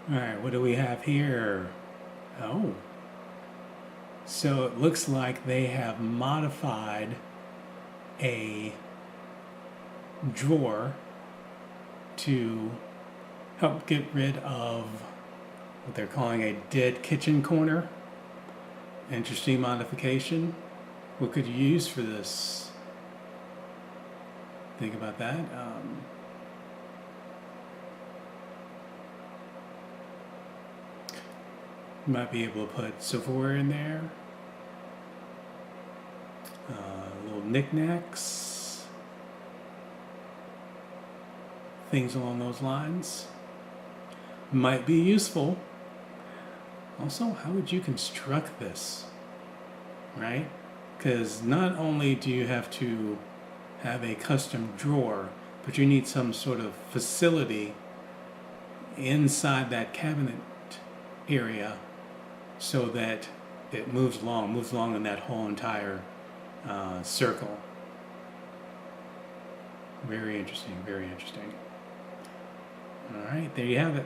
All right, what do we have here? Oh, so it looks like they have modified a drawer to help get rid of what they're calling a dead kitchen corner. Interesting modification. What could you use for this? Think about that. You might be able to put silverware in there, little knickknacks, things along those lines. Might be useful. Also, how would you construct this? Right? Because not only do you have to have a custom drawer, but you need some sort of facility inside that cabinet area so that it moves along in that whole entire circle. Very interesting, very interesting. All right, there you have it.